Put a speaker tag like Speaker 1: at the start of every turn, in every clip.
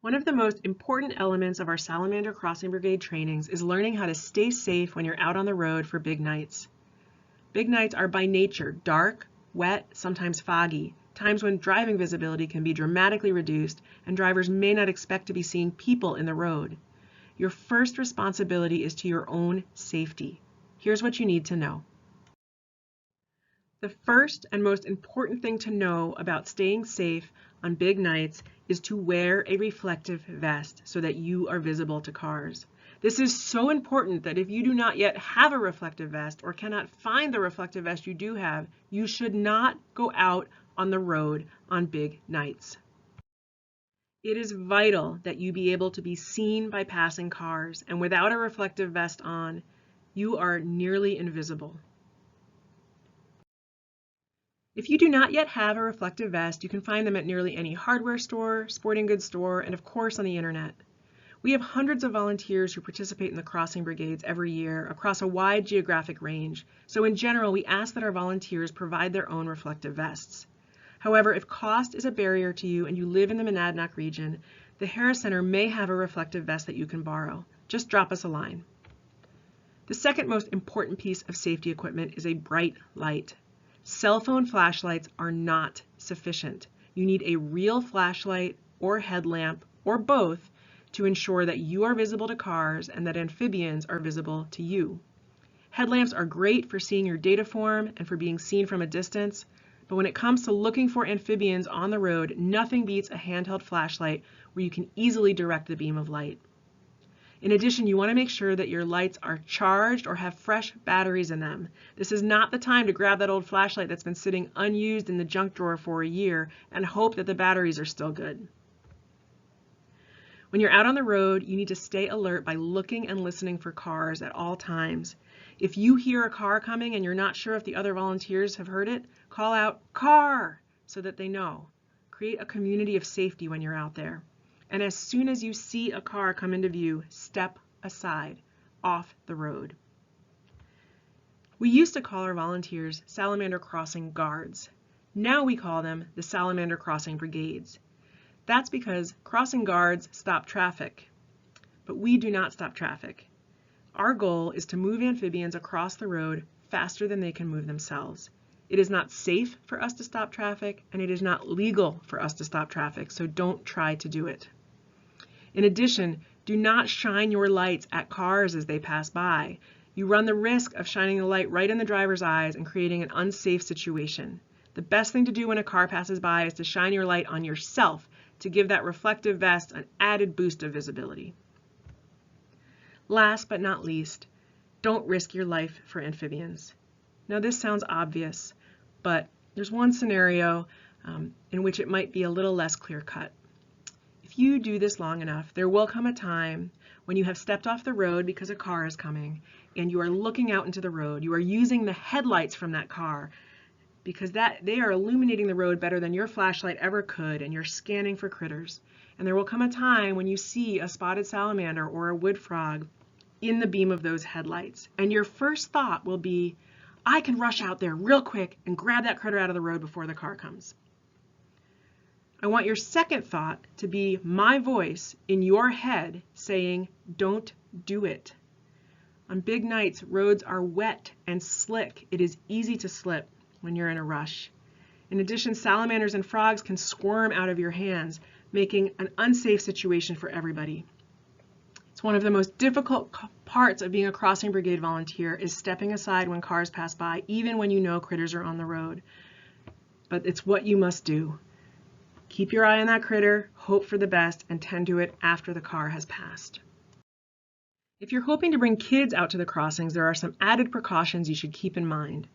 Speaker 1: One of the most important elements of our Salamander Crossing Brigade trainings is learning how to stay safe when you're out on the road for big nights. Big nights are by nature dark, wet, sometimes foggy, times when driving visibility can be dramatically reduced and drivers may not expect to be seeing people in the road. Your first responsibility is to your own safety. Here's what you need to know. The first and most important thing to know about staying safe on big nights is to wear a reflective vest so that you are visible to cars. This is so important that if you do not yet have a reflective vest or cannot find the reflective vest you do have, you should not go out on the road on big nights. It is vital that you be able to be seen by passing cars, and without a reflective vest on, you are nearly invisible. If you do not yet have a reflective vest, you can find them at nearly any hardware store, sporting goods store, and of course on the internet. We have hundreds of volunteers who participate in the crossing brigades every year across a wide geographic range, so in general we ask that our volunteers provide their own reflective vests. However, if cost is a barrier to you and you live in the Monadnock region, the Harris Center may have a reflective vest that you can borrow. Just drop us a line. The second most important piece of safety equipment is a bright light. Cell phone flashlights are not sufficient. You need a real flashlight or headlamp or both to ensure that you are visible to cars and that amphibians are visible to you. Headlamps are great for seeing your data form and for being seen from a distance, but when it comes to looking for amphibians on the road, nothing beats a handheld flashlight where you can easily direct the beam of light. In addition, you want to make sure that your lights are charged or have fresh batteries in them. This is not the time to grab that old flashlight that's been sitting unused in the junk drawer for a year and hope that the batteries are still good. When you're out on the road, you need to stay alert by looking and listening for cars at all times. If you hear a car coming and you're not sure if the other volunteers have heard it, call out "car" so that they know. Create a community of safety when you're out there. And as soon as you see a car come into view, step aside, off the road. We used to call our volunteers Salamander Crossing Guards. Now we call them the Salamander Crossing Brigades. That's because crossing guards stop traffic, but we do not stop traffic. Our goal is to move amphibians across the road faster than they can move themselves. It is not safe for us to stop traffic, and it is not legal for us to stop traffic, so don't try to do it. In addition, do not shine your lights at cars as they pass by. You run the risk of shining the light right in the driver's eyes and creating an unsafe situation. The best thing to do when a car passes by is to shine your light on yourself to give that reflective vest an added boost of visibility. Last but not least, don't risk your life for amphibians. Now this sounds obvious, but there's one scenario in which it might be a little less clear-cut. If you do this long enough, there will come a time when you have stepped off the road because a car is coming and you are looking out into the road. You are using the headlights from that car because they are illuminating the road better than your flashlight ever could, and you're scanning for critters. And there will come a time when you see a spotted salamander or a wood frog in the beam of those headlights. And your first thought will be, I can rush out there real quick and grab that critter out of the road before the car comes. I want your second thought to be my voice in your head saying, don't do it. On big nights, roads are wet and slick. It is easy to slip when you're in a rush. In addition, salamanders and frogs can squirm out of your hands, making an unsafe situation for everybody. It's one of the most difficult parts of being a crossing brigade volunteer is stepping aside when cars pass by, even when you know critters are on the road. But it's what you must do. Keep your eye on that critter, hope for the best, and tend to it after the car has passed. If you're hoping to bring kids out to the crossings, there are some added precautions you should keep in mind.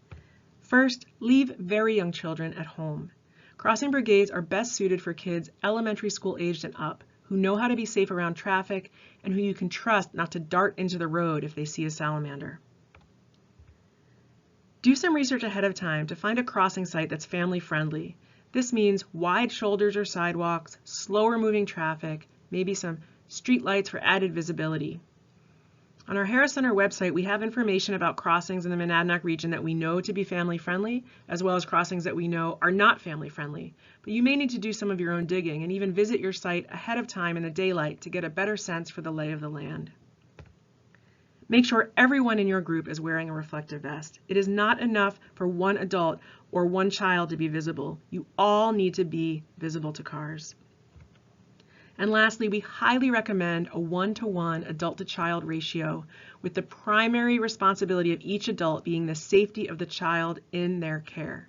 Speaker 1: First, leave very young children at home. Crossing brigades are best suited for kids elementary school aged and up, who know how to be safe around traffic and who you can trust not to dart into the road if they see a salamander. Do some research ahead of time to find a crossing site that's family friendly. This means wide shoulders or sidewalks, slower moving traffic, maybe some street lights for added visibility. On our Harris Center website, we have information about crossings in the Monadnock region that we know to be family friendly, as well as crossings that we know are not family friendly. But you may need to do some of your own digging and even visit your site ahead of time in the daylight to get a better sense for the lay of the land. Make sure everyone in your group is wearing a reflective vest. It is not enough for one adult or one child to be visible. You all need to be visible to cars. And lastly, we highly recommend a 1-to-1 adult-to-child ratio, with the primary responsibility of each adult being the safety of the child in their care.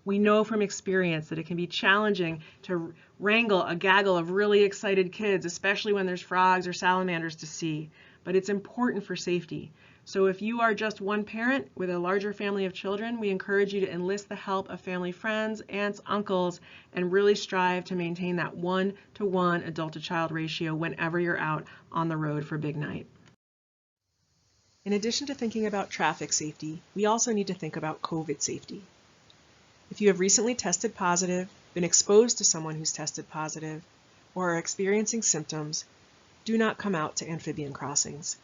Speaker 1: We know from experience that it can be challenging to wrangle a gaggle of really excited kids, especially when there's frogs or salamanders to see, but it's important for safety. So if you are just one parent with a larger family of children, we encourage you to enlist the help of family friends, aunts, uncles, and really strive to maintain that 1-to-1 adult-to-child ratio whenever you're out on the road for big night. In addition to thinking about traffic safety, we also need to think about COVID safety. If you have recently tested positive, been exposed to someone who's tested positive, or are experiencing symptoms, do not come out to amphibian crossings.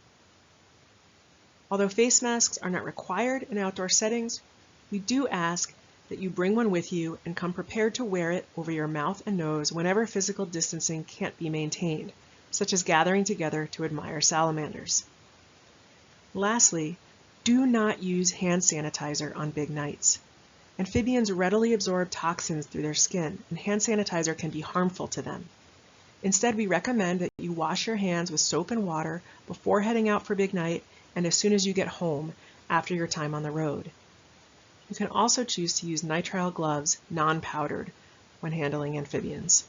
Speaker 1: Although face masks are not required in outdoor settings, we do ask that you bring one with you and come prepared to wear it over your mouth and nose whenever physical distancing can't be maintained, such as gathering together to admire salamanders. Lastly, do not use hand sanitizer on big nights. Amphibians readily absorb toxins through their skin, and hand sanitizer can be harmful to them. Instead, we recommend that you wash your hands with soap and water before heading out for big night and as soon as you get home after your time on the road. You can also choose to use nitrile gloves, non-powdered, when handling amphibians.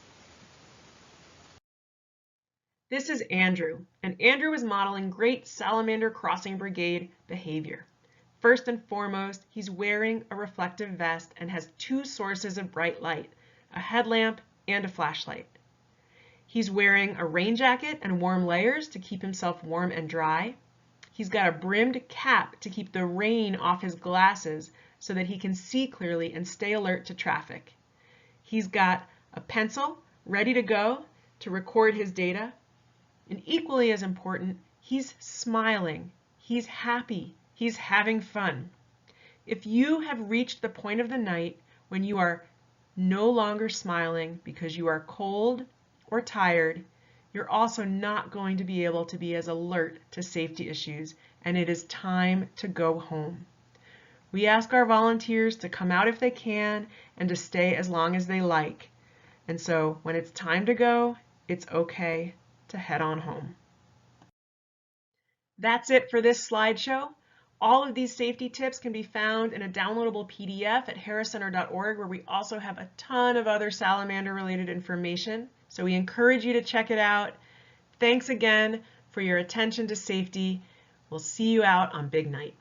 Speaker 1: This is Andrew, and Andrew is modeling great salamander crossing brigade behavior. First and foremost, he's wearing a reflective vest and has 2 sources of bright light, a headlamp and a flashlight. He's wearing a rain jacket and warm layers to keep himself warm and dry. He's got a brimmed cap to keep the rain off his glasses so that he can see clearly and stay alert to traffic. He's got a pencil ready to go to record his data. And equally as important, he's smiling, he's happy, he's having fun. If you have reached the point of the night when you are no longer smiling because you are cold or tired, you're also not going to be able to be as alert to safety issues, and it is time to go home. We ask our volunteers to come out if they can and to stay as long as they like. And so when it's time to go, it's okay to head on home. That's it for this slideshow. All of these safety tips can be found in a downloadable PDF at harriscenter.org, where we also have a ton of other salamander-related information. So we encourage you to check it out. Thanks again for your attention to safety. We'll see you out on big night.